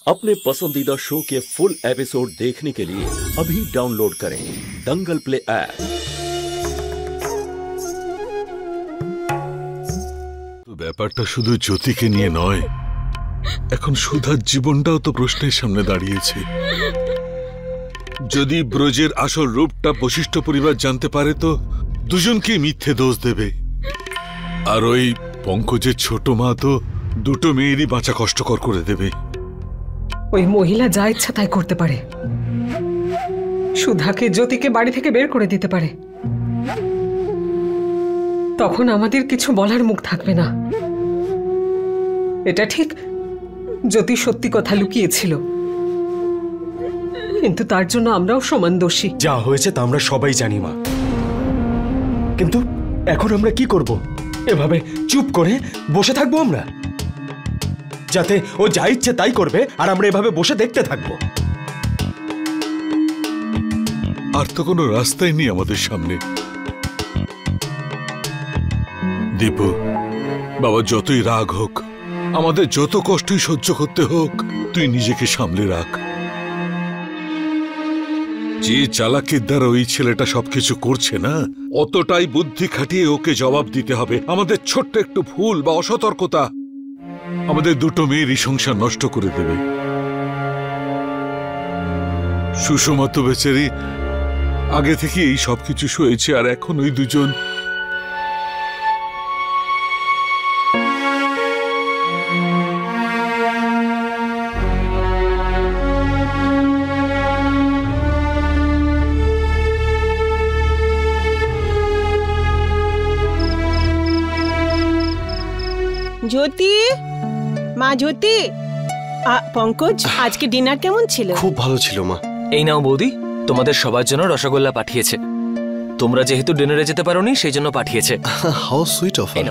अपने पसंदीदा शो के फुल एपिसोड देखने के लिए अभी डाउनलोड करें दंगल प्ले ऐप। ব্যাপারটা শুধু জ্যোতিকে নিয়ে নয়, এখন সুধার জীবনটাও তো প্রশ্নের সামনে দাঁড়িয়েছে। যদি ব্রজের আসল রূপটা বশিষ্ঠ পরিবার জানতে পারে তো দুজনকে মিথ্যে দোষ দেবে, আর ওই পঙ্কজের ছোট মা তো দুটো মেয়েরই বাঁচা কষ্টকর করে দেবে। ওই মহিলা যা ইচ্ছা তাই করতে পারে, সুধাকে জ্যোতিকে বাড়ি থেকে বের করে দিতে পারে, তখন আমাদের কিছু বলার মুখ থাকবে না। এটা ঠিক, জ্যোতি সত্যি কথা লুকিয়েছিল, কিন্তু তার জন্য আমরাও সমান দোষী। যা হয়েছে তা আমরা সবাই জানি মা, কিন্তু এখন আমরা কি করব? এভাবে চুপ করে বসে থাকবো আমরা, যাতে ও যা ইচ্ছে তাই করবে আর আমরা এভাবে বসে দেখতে থাকবো? আর তো কোনো রাস্তাই নেই আমাদের সামনে। দীপু বাবা, যতই রাগ হোক, আমাদের যত কষ্টই সহ্য করতে হোক, তুই নিজেকে সামলে রাখ। যে চালাকির দ্বারা ওই ছেলেটা সবকিছু করছে না, অতটাই বুদ্ধি খাটিয়ে ওকে জবাব দিতে হবে। আমাদের ছোট্ট একটু ভুল বা অসতর্কতা আমাদের দুটো মেয়েরই সংসার নষ্ট করে দেবে। সুষমা তো বেচারি আগে থেকে এই সবকিছু সয়েছে, আর এখন ওই দুজন জ্যোতি, মা জ্যোতি, পঙ্কজ আজকে ডিনার কেমন ছিল? খুব ভালো ছিল মা। এই নাও বৌদি, তোমাদের সবার জন্য রসগোল্লা পাঠিয়েছে। তোমরা যেহেতু ডিনারে যেতে পারোনি সেই জন্য পাঠিয়েছে। How sweet of her.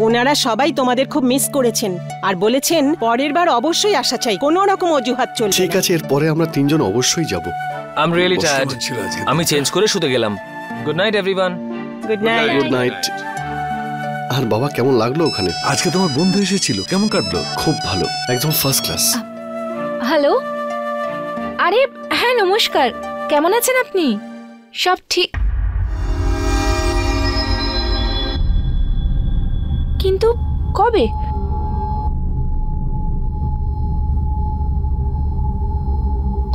ওনারা সবাই তোমাদের খুব মিস করেছেন আর বলেছেন পরের বার অবশ্যই আসা চাই, কোনো রকম অজুহাত চলবে না। ঠিক আছে, এরপরে আমরা তিনজন অবশ্যই যাব। আই এম রিয়েলি টায়ার্ড, আমি চেঞ্জ করে শুতে গেলাম। Good night everyone. Good night. Good night. আর বাবা, কেমন লাগলো ওখানে? আজকে তোমার বন্ধু এসেছিল, কেমন কাটলো? খুব ভালো, একদম ফার্স্ট ক্লাস। হ্যালো, আরে হ্যাঁ নমস্কার, কেমন আছেন আপনি? সব ঠিক, কিন্তু কবে?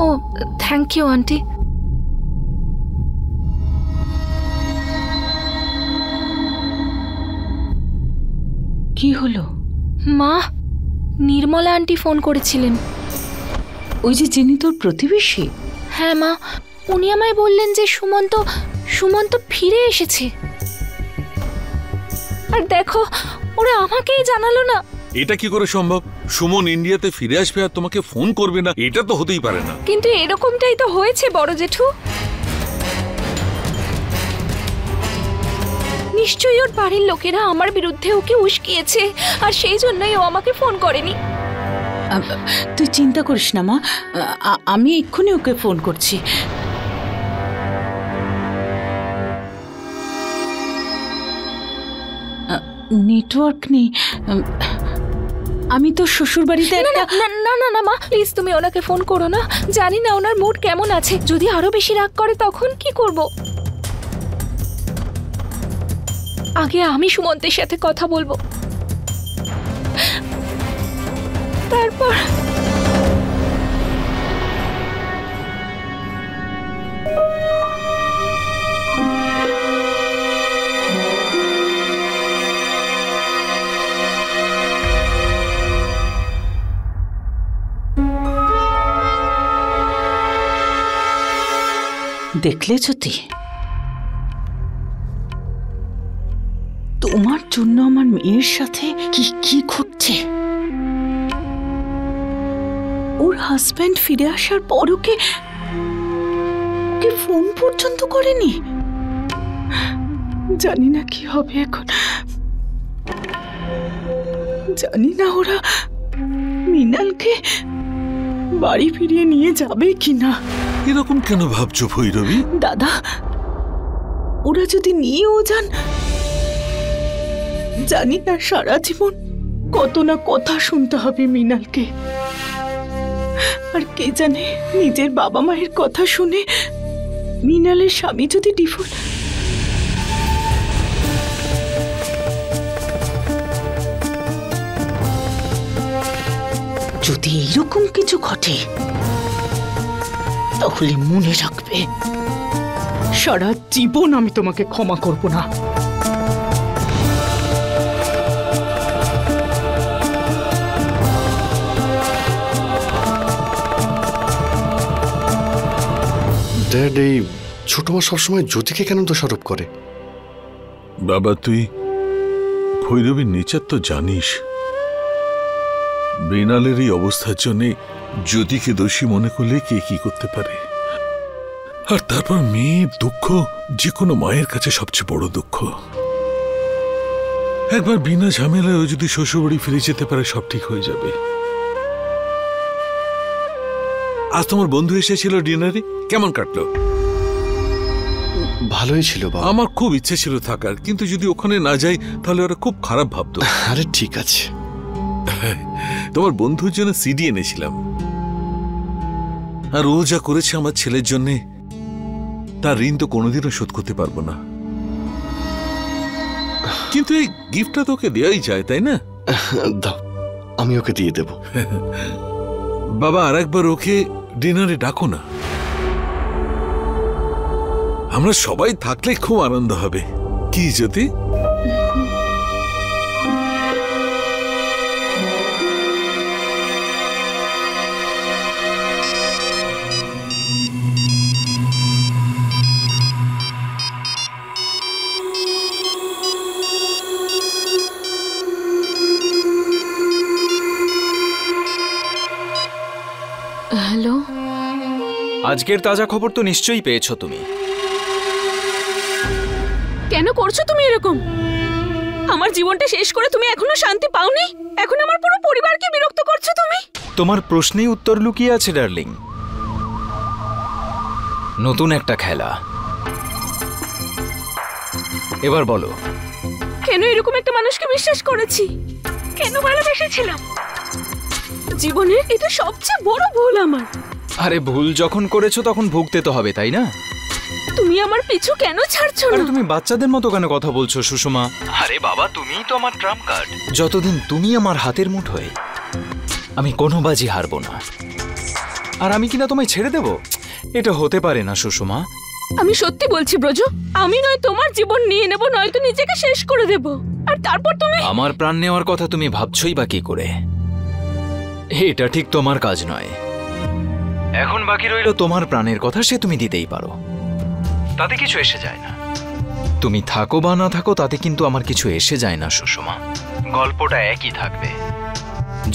ও থ্যাংক ইউ আন্টি। কি হলো মা, নির্মলা আন্টি ফোন করেছিলেন। ওই যে যিনি তোর প্রতিবেশী? হ্যাঁ মা, উনি আমায় বললেন যে সুমন্ত ফিরে এসেছে। আর দেখো, ওরা আমাকেই জানালো না। এটা কি করে সম্ভব? সুমন ইন্ডিয়াতে ফিরে আসবে আর তোমাকে ফোন করবে না? এটা তো হতেই পারে না। কিন্তু এরকমটাই তো হয়েছে বড় জেঠু। নিশ্চয়ই ওর বাড়ির লোকেরা আমার বিরুদ্ধে ওকে উস্কিয়েছে, আর সেই জন্যই ও আমাকে ফোন করেনি। তুই চিন্তা করিস না মা, আমি এক্ষুনি ওকে ফোন করছি। নেটওয়ার্ক নেই। আমি তো শ্বশুর বাড়িতে না না না না মা, প্লিজ তুমি ওনাকে ফোন করো না। জানি না ওনার মুড কেমন আছে, যদি আরো বেশি রাগ করে তখন কি করব? আগে আমি সুমন্তের সাথে কথা বলবো, তারপর। দেখলে জ্যোতি, তোমার জন্য আমার মেয়ের সাথে কি কি ঘটছে। ওর হাজবেন্ড ফিরে আসার পর ওকে ফোন পর্যন্ত করেনি। জানি না কি হবে এখন, জানি না ওরা মৃণালকে বাড়ি ফিরিয়ে নিয়ে যাবে কিনা। এরকম কেন ভাবছো ভৈরবী? দাদা, ওরা যদি নিয়েও যান, জানি না সারা জীবন কত না কথা শুনতে হবে মৃণালকে। আর কে জানে নিজের বাবা মায়ের কথা শুনে মৃণালের স্বামী যদি ডিভোর্স। যদি এইরকম কিছু ঘটে তাহলে মনে রাখবে সারা জীবন আমি তোমাকে ক্ষমা করব না। ড্যাড, এই ছোট মা সবসময় জ্যোতিকে কেন দোষারোপ করে? বাবা, তুই ভৈরবীর নেচার তো জানিস। মৃণালের এই অবস্থার জন্য জ্যোতিকে দোষী মনে করলে কে কি করতে পারে। আর তারপর মেয়ের দুঃখ যে কোনো মায়ের কাছে সবচেয়ে বড় দুঃখ। একবার বিনা ঝামেলায় ও যদি শ্বশুরবাড়ি ফিরে যেতে পারে, সব ঠিক হয়ে যাবে। আজ তোমার বন্ধু এসেছিল ডিনারে, কেমন কাটলো? ভালোই ছিল বাবা। আমার খুব ইচ্ছে ছিল থাকার, কিন্তু যদি ওখানে না যাই তাহলে ওরা খুব খারাপ ভাবতো। আরে ঠিক আছে। তোমার বন্ধুর জন্য সিডি এনেছিলাম, আর ও যা করেছে আমার ছেলের জন্য, তার ঋণ তো কোনোদিনও শোধ করতে পারবো না। কিন্তু এই গিফটটা তোকে দেওয়াই যায়, তাই না? দাও, আমি ওকে দিয়ে দেব। বাবা, আর একবার ওকে ডিনারে ডাকো না। আমরা সবাই থাকলে খুব আনন্দ হবে। কি জ্যোতি? হ্যালো, আজকের তাজা খবর তো নিশ্চয়ই পেয়েছো তুমি। কেন করছো তুমি এরকম? আমার জীবনটা শেষ করে তুমি এখনো শান্তি পাওনি? এখন আমার পুরো পরিবারকে বিরক্ত করছো তুমি। তোমার প্রশ্নেই উত্তর লুকিয়ে আছে ডার্লিং। নতুন একটা খেলা। এবার বলো, কেন এরকম একটা মানুষকে বিশ্বাস করেছি? কেন ভালোবেসেছিলাম? জীবনের এটা সবচেয়ে বড় ভুল আমার। আরে ভুল যখন করেছো তখন ভুগতে তো হবে, তাই না? তুমি আমার পিছু কেন ছাড়ছো না? আরে তুমি বাচ্চাদের মতো কেন কথা বলছো সুষমা? আরে বাবা, তুমিই তো আমার ট্রাম্প কার্ড। যতদিন তুমি আমার হাতের মুঠোয়, আমি কোনো বাজি হারবো না। আর আমি কিনা তোমায় ছেড়ে দেব? এটা হতে পারে না সুষমা। আমি সত্যি বলছি ব্রজ, আমি নয় তোমার জীবন নিয়ে নেব, নয়তো নিজেকে শেষ করে দেব। আর তারপর তুমি আমার প্রাণ নেওয়ার কথা তুমি ভাবছোই বা কি করে? এটা ঠিক তোমার কাজ নয়। এখন বাকি রইল তোমার প্রাণের কথা, সে তুমি দিতেই পারো, তাতে কিছু এসে যায় না। তুমি থাকো বা না থাকো তাতে কিন্তু আমার কিছু এসে যায় না সুষমা। গল্পটা একই থাকবে।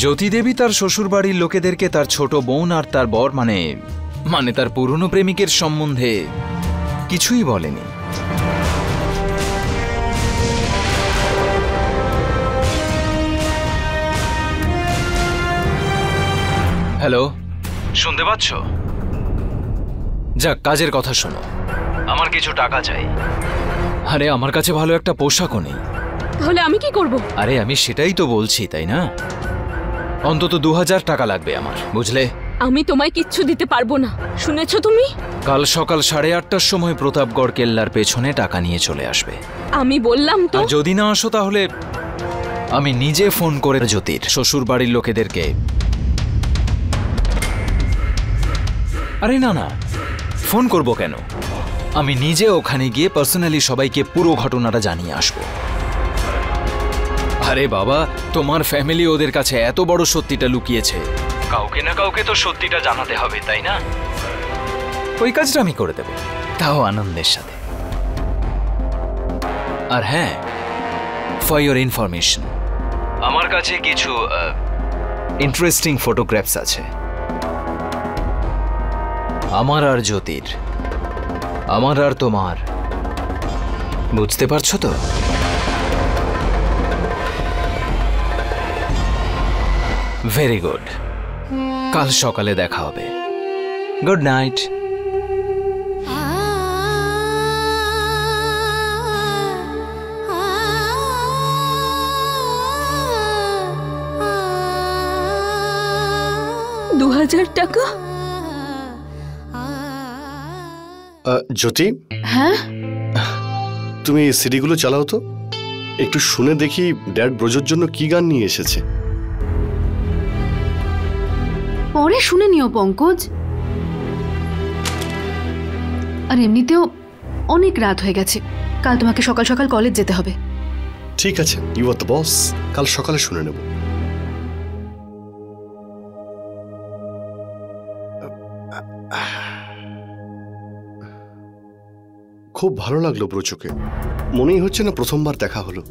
জ্যোতি দেবী তার শ্বশুর বাড়ির লোকেদেরকে তার ছোট বোন আর তার বর মানে তার পুরনো প্রেমিকের সম্বন্ধে কিছুই বলেনি। হ্যালো, শুনতে পাচ্ছ? যাক, কাজের কথা শোনো। আমার কিছু টাকা চাই। আরে আমার কাছে ভালো একটা পোশাকও নেই। তাহলে আমি কি করব? আরে আমি সেটাই তো বলছি, তাই না? অন্তত 2000 টাকা লাগবে আমার, বুঝলে? আমি তোমায় কিচ্ছু দিতে পারবো না, শুনেছো তুমি? কাল সকাল 8:30টার সময় প্রতাপগড় কেল্লার পেছনে টাকা নিয়ে চলে আসবে। আমি বললাম তো। আর যদি না আসো তাহলে আমি নিজে ফোন করে জ্যোতির শ্বশুর বাড়ির লোকেদেরকে। আরে না না, ফোন করব কেন? আমি নিজে ওখানে গিয়ে পার্সোনালি সবাইকে পুরো ঘটনাটা জানিয়ে আসবো। আরে বাবা, তোমার ফ্যামিলি ওদের কাছে এত বড় সত্যিটা লুকিয়েছে, কাউকে না কাউকে তো সত্যিটা জানাতে হবে, তাই না? ওই কাজটা আমি করে দেব, তাও আনন্দের সাথে। আর হ্যাঁ, ফর ইয়োর ইনফরমেশন, আমার কাছে কিছু ইন্টারেস্টিং ফটোগ্রাফস আছে আমার আর জ্যোতির, আমার আর তোমার। বুঝতে পারছো তো? Very good. কাল সকালে দেখা হবে। Good night. 2000 টাকা? জ্যোতি, হ্যাঁ তুমি এই সিডিগুলো চালাও তো, একটু শুনে দেখি ড্যাড ব্রজোর জন্য কি গান নিয়ে এসেছে। পরে শুনে নিও পঙ্কজ। আর এমনিতেও অনেক রাত হয়ে গেছে, কাল তোমাকে সকাল সকাল কলেজ যেতে হবে। ঠিক আছে, ইউ আর দ্য বস, কাল সকালে শুনে নেব। খুব ভালো লাগলো ব্রজকে, মনেই হচ্ছে না প্রথমবার দেখা হলো।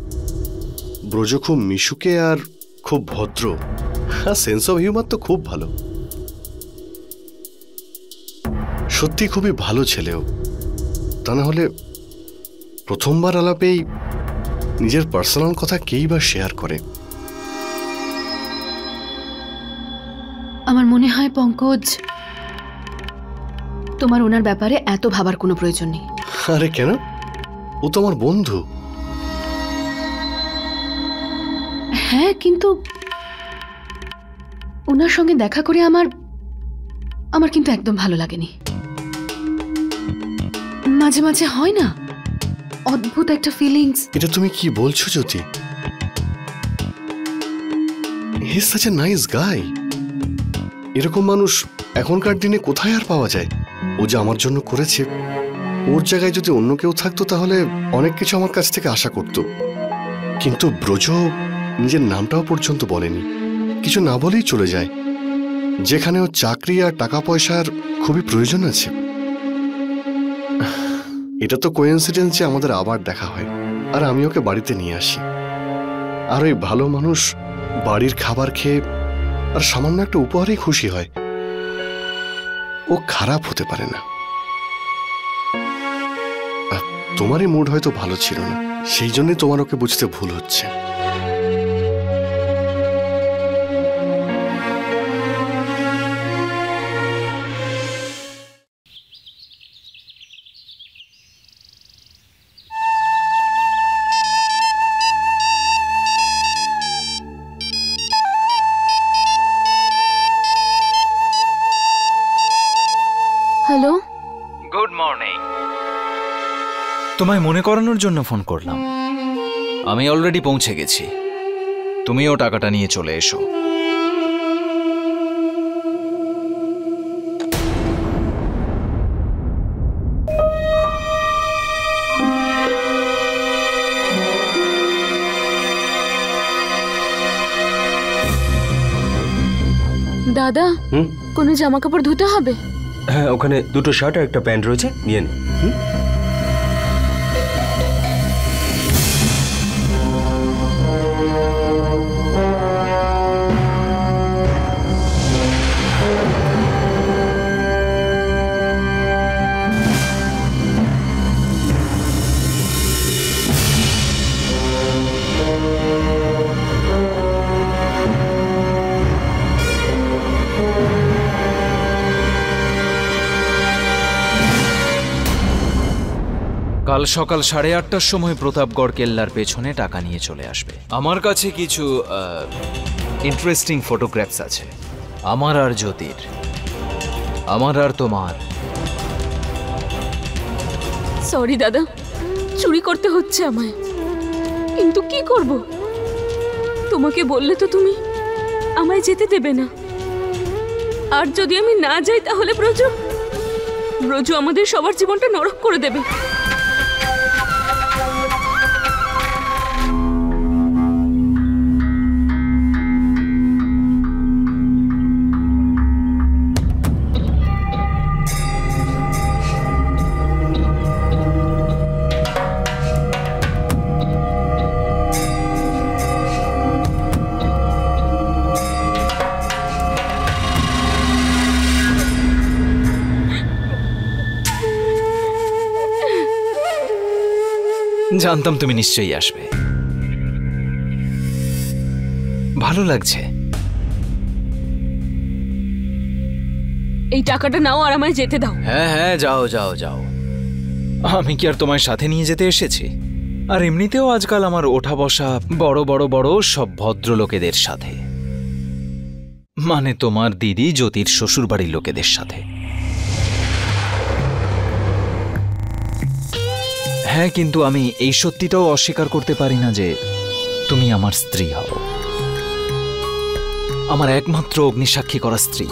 ব্রজ খুব মিশুকে আর খুব ভদ্র, আর সেন্স অফ হিউমার তো খুব ভালো। সত্যি খুবই ভালো ছেলেও, তা না হলে প্রথমবার আলাপেই নিজের পার্সোনাল কথা কেই বা শেয়ার করে। আমার মনে হয় পঙ্কজ, তোমার ওনার ব্যাপারে এত ভাবার কোনো প্রয়োজন নেই। আরে কেন, ও তো আমার বন্ধু। হ্যাঁ, কিন্তু ওনার সঙ্গে দেখা করে আমার কিন্তু একদম ভালো লাগেনি। মাঝে মাঝে হয় না অদ্ভুত একটা ফিলিংস। এটা তুমি কি বলছো Jyoti? He is such a nice guy. এরকম মানুষ এখনকার দিনে কোথায় আর পাওয়া যায়? ও যে আমার জন্য করেছে, ওর জায়গায় যদি অন্য কেউ থাকতো তাহলে অনেক কিছু আমার কাছ থেকে আশা করত। কিন্তু ব্রজ নিজের নামটাও পর্যন্ত বলেনি, কিছু না বলেই চলে যায়, যেখানে ও চাকরি আর টাকা পয়সার খুবই প্রয়োজন আছে। এটা তো কোইন্সিডেন্স যে আমাদের আবার দেখা হয় আর আমি ওকে বাড়িতে নিয়ে আসি। আর ওই ভালো মানুষ বাড়ির খাবার খেয়ে আর সামান্য একটা উপহারেই খুশি হয়। ও খারাপ হতে পারে না। তোমারই মুড হয়তো ভালো ছিল না, সেই জন্যই তোমার ওকে বুঝতে ভুল হচ্ছে। Hello, good morning. তোমায় মনে করানোর জন্য ফোন করলাম। আমি অলরেডি পৌঁছে গেছি, তুমিও টাকাটা নিয়ে চলে এসো। দাদা, কোনো জামা কাপড় ধুতে হবে? হ্যাঁ, ওখানে দুটো শার্ট আর একটা প্যান্ট রয়েছে, নিয়ে নে। কাল সকাল 8:30টার সময় প্রতাপগড় কেল্লার পেছনে টাকা নিয়ে চলে আসবে। আমার কাছে কিছু ইন্টারেস্টিং ফটোগ্রাফস আছে, আমার আর জ্যোতির, আমার আর তোমার। সরি দাদা, চুরি করতে হচ্ছে আমায়, কিন্তু কি করব? তোমাকে বললে তো তুমি আমায় যেতে দেবে না, আর যদি আমি না যাই তাহলে ব্রজ আমাদের সবার জীবনটা নরক করে দেবে। জানতাম তুমি নিশ্চয়ই আসবে, ভালো লাগছে। এই টাকাটা নাও আর আমায় যেতে দাও। হ্যাঁ হ্যাঁ, যাও যাও যাও, আমি কি আর তোমায় সাথে নিয়ে যেতে এসেছি? আর এমনিতেও আজকাল আমার ওঠা বসা বড় বড় বড় সব ভদ্রলোকেদের সাথে। মানে তোমার দিদি জ্যোতির শ্বশুরবাড়ির লোকেদের সাথে। হ্যাঁ, কিন্তু আমি এই সত্যিটাও অস্বীকার করতে পারি না যে তুমি আমার স্ত্রী হও, আমার একমাত্র অগ্নিসাক্ষী করা স্ত্রী।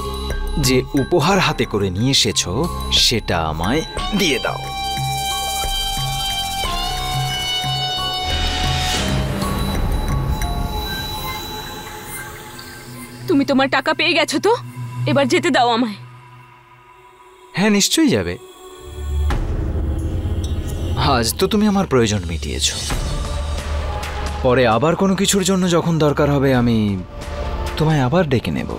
যে উপহার হাতে করে নিয়ে এসেছো সেটা আমায় দিয়ে দাও। তুমি তোমার টাকা পেয়ে গেছো তো, এবার যেতে দাও আমায়। হ্যাঁ, নিশ্চয়ই যাবে। আজ তো তুমি আমার প্রয়োজন মিটিয়েছো, পরে আবার কোনো কিছুর জন্য যখন দরকার হবে আমি তোমায় আবার ডেকে নেব।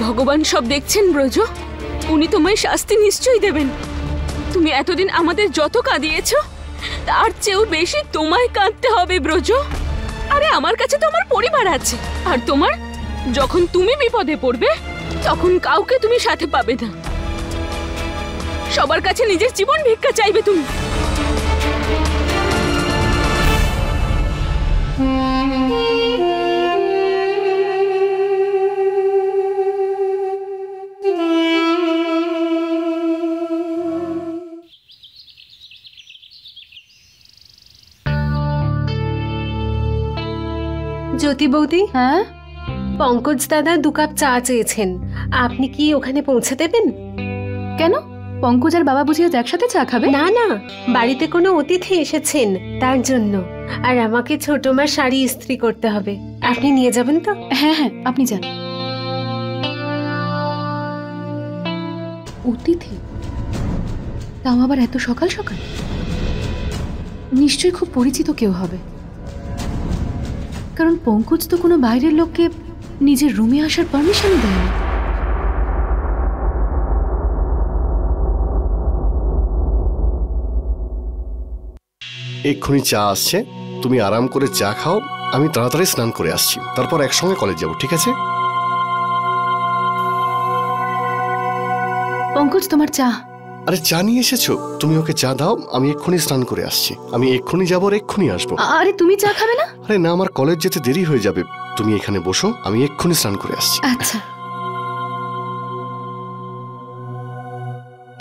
ভগবান সব দেখছেন ব্রজ, উনি তোমায় শাস্তি নিশ্চয়ই দেবেন। তুমি এতদিন আমাদের যত কাঁদিয়েছ তার চেয়েও বেশি তোমায় কাঁদতে হবে ব্রজ। আরে আমার কাছে তো আমার পরিবার আছে, আর তোমার যখন তুমি বিপদে পড়বে তখন কাউকে তুমি সাথে পাবে না, সবার কাছে নিজের জীবন ভিক্ষা চাইবে তুমি। জ্যোতি বৌদি, হ্যাঁ পঙ্কজ দাদা 2 কাপ চা চেয়েছেন, আপনি কি ওখানে পৌঁছে দেবেন? কেন? পঙ্কজ আর বাবা বুঝি আজ একসাথে চা খাবে? না না, বাড়িতে কোনো অতিথি এসেছেন তার জন্য, আর আমাকে ছোট মার শাড়ি ইস্ত্রি করতে হবে। আপনি নিয়ে যাবেন তো? হ্যাঁ হ্যাঁ, আপনি যান। অতিথি? তাও আবার এত সকাল সকাল? নিশ্চয়ই খুব পরিচিত কেউ হবে, কারণ পঙ্কজ তো কোনো বাইরের লোককে নিজের রুমে আসার পারমিশন দেয়নি। এক্ষুনি চা আসছে, তুমি আরাম করে চা খাও, আমি তাড়াতাড়ি স্নান করে আসছি, তারপর একসঙ্গে কলেজ যাব, ঠিক আছে? পঙ্কজ, তোমার চা। আরে চা নিয়ে এসেছো, তুমি ওকে চা দাও, আমি এক্ষুনি স্নান করে আসছি। আমি এক্ষুনি যাবো আর এক্ষুনি আসবো। আরে তুমি চা খাবে না? আরে না, আমার কলেজ যেতে দেরি হয়ে যাবে, তুমি এখানে বসো, আমি এক্ষুনি স্নান করে আসছি। আচ্ছা,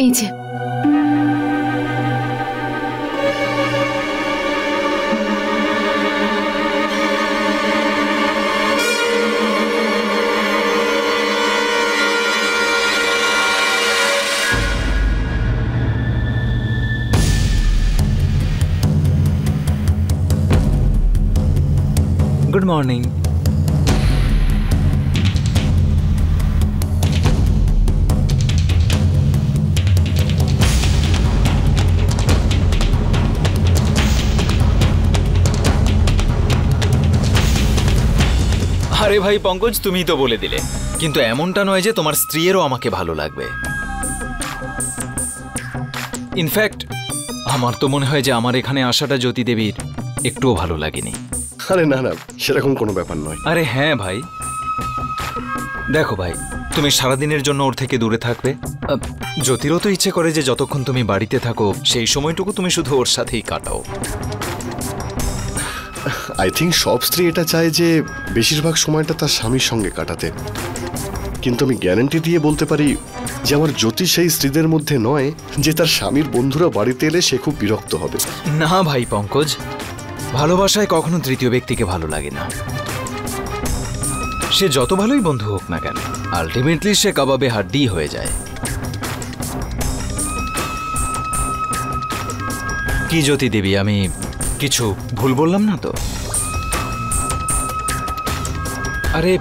এই যে। Good morning. আরে ভাই পঙ্কজ, তুমিই তো বলে দিলে, কিন্তু এমনটা নয় যে তোমার স্ত্রীরও আমাকে ভালো লাগবে। ইনফ্যাক্ট আমার তো মনে হয় যে আমার এখানে আসাটা জ্যোতি দেবীর একটুও ভালো লাগেনি। আরে না না, সেরকম কোনো ব্যাপার নয়। আরে হ্যাঁ ভাই, দেখো ভাই, তুমি সারাদিনের জন্য ওর থেকে দূরে থাকবে। জ্যোতিরও তো ইচ্ছে করে যে যতক্ষণ তুমি বাড়িতে থাকো সেই সময়টুকু তুমি শুধু ওর সাথেই কাটাও। আই থিঙ্ক সব স্ত্রী এটা চায় যে বেশিরভাগ সময়টা তার স্বামীর সঙ্গে কাটাতে, কিন্তু আমি গ্যারান্টি দিয়ে বলতে পারি যে আমার জ্যোতি সেই স্ত্রীদের মধ্যে নয় যে তার স্বামীর বন্ধুরা বাড়িতে এলে সে খুব বিরক্ত হবে। না ভাই পঙ্কজ, ভালোবাসায় কখনো তৃতীয় ব্যক্তিকে ভালো লাগে না, সে যত ভালোই বন্ধু হোক না কেন, আলটিমেটলি সে কাবাবে হাড্ডি হয়ে যায়। কি জ্যোতি দেবী, আমি কিছু ভুল বললাম না তো? আরে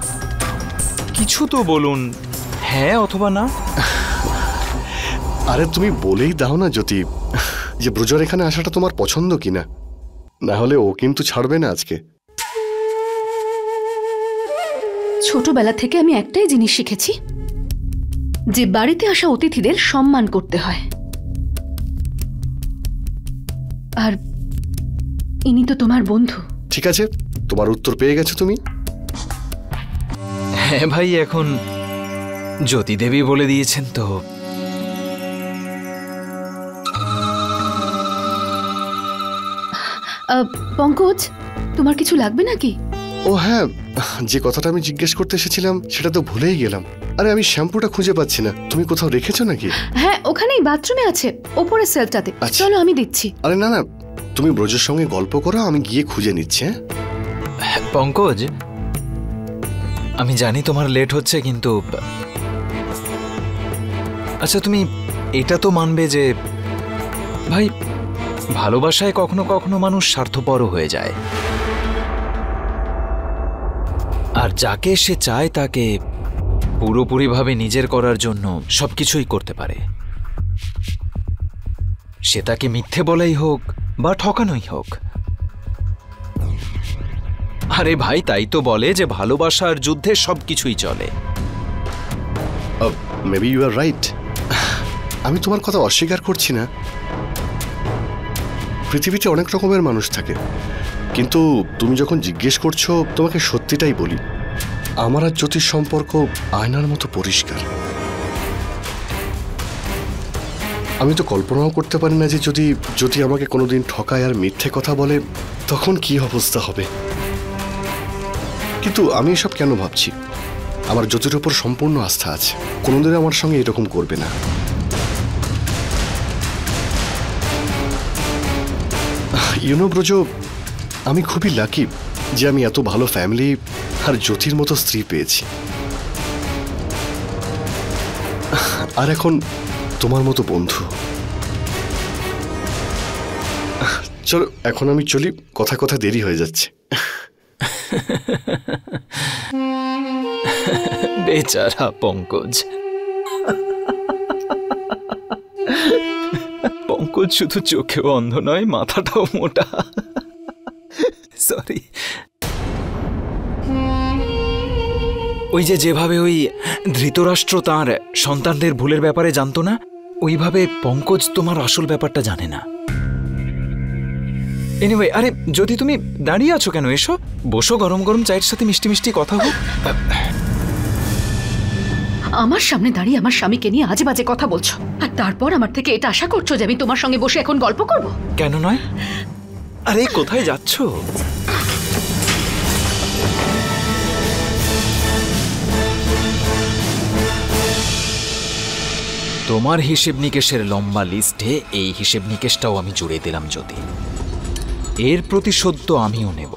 কিছু তো বলুন, হ্যাঁ অথবা না। আরে তুমি বলেই দাও না জ্যোতি যে ব্রজর এখানে আসাটা তোমার পছন্দ কিনা, না হলে ও কিন্তু ছাড়বে না আজকে। ছোটবেলা থেকে আমি একটাই জিনিস শিখেছি, যে বাড়িতে আসা অতিথিদের সম্মান করতে হয়, আর ইনি তো তোমার বন্ধু। ঠিক আছে, তোমার উত্তর পেয়ে গেছো তুমি। হ্যাঁ ভাই, এখন জ্যোতি দেবী বলে দিয়েছেন তো। পঙ্কজ, তোমার কিছু লাগবে নাকি? ও ও হ্যাঁ, যে কথাটা আমি জিজ্ঞেস করতে এসেছিলাম সেটা তো ভুলেই গেলাম। আরে আমি শ্যাম্পুটা খুঁজে পাচ্ছি না, তুমি কোথাও রেখেছো নাকি? হ্যাঁ, ওখানেই বাথরুমে আছে, ওপরের সেলটাতে। চলো আমি দিচ্ছি। আরে না না, তুমি ব্রজের সঙ্গে গল্প করো, আমি গিয়ে খুঁজে নিচ্ছি। পঙ্কজ, আমি জানি তোমার লেট হচ্ছে, কিন্তু আচ্ছা তুমি এটা তো মানবে যে ভাই, ভালোবাসায় কখনো কখনো মানুষ স্বার্থপরও হয়ে যায়, আর যাকে সে চায় তাকে পুরোপুরিভাবে নিজের করার জন্য সবকিছুই করতে পারে। সে তাকে মিথ্যে বলাই হোক বা ঠকানোই হোক। আরে ভাই, তাই তো বলে যে ভালোবাসার যুদ্ধে সবকিছুই চলে। Maybe you are right. আমি তোমার কথা অস্বীকার করছি না। পৃথিবীতে অনেক রকমের মানুষ থাকে, কিন্তু তুমি যখন জিজ্ঞেস করছো তোমাকে সত্যিটাই বলি, আমার আর জ্যোতির সম্পর্ক আয়নার মতো পরিষ্কার। আমি তো কল্পনাও করতে পারি না যে যদি জ্যোতি আমাকে কোনোদিন ঠকায় আর মিথ্যে কথা বলে তখন কি অবস্থা হবে। কিন্তু আমি এসব কেন ভাবছি? আমার জ্যোতির উপর সম্পূর্ণ আস্থা আছে, কোনোদিন আমার সঙ্গে এরকম করবে না। ইউনো ব্রজ, আমি খুবই লাকি যে আমি এত ভালো ফ্যামিলি আর জ্যোতির মতো স্ত্রী পেয়েছি, আর এখন তোমার মতো বন্ধু। চলো এখন আমি চলি, কথা কথা দেরি হয়ে যাচ্ছে। বেচারা পঙ্কজ। পঙ্কজ শুধু চোখেও অন্ধ নয়, মাথাটাও মোটা। সরি। ওই যেভাবে ওই ধৃতরাষ্ট্র তার সন্তানদের ভুলের ব্যাপারে জানতো না, ওইভাবে পঙ্কজ তোমার আসল ব্যাপারটা জানে না। এনিওয়ে, আরে যদি তুমি দাঁড়িয়ে আছো কেন, এসো বসো, গরম গরম চায়ের সাথে মিষ্টি মিষ্টি কথা হোক। আমার সামনে দাঁড়িয়ে আমার স্বামীকে নিয়ে আজে বাজে কথা বলছো, আর তারপর আমার থেকে এটা আশা করছো যে আমি তোমার সঙ্গে বসে এখন গল্প করব? কেন নয়? আরে কোথায় যাচ্ছ? তোমার হিসেব নিকেশের লম্বা লিস্টে এই হিসেব নিকেশটাও আমি জুড়ে দিলাম। যদি এর প্রতিশোধ তো আমিও নেব।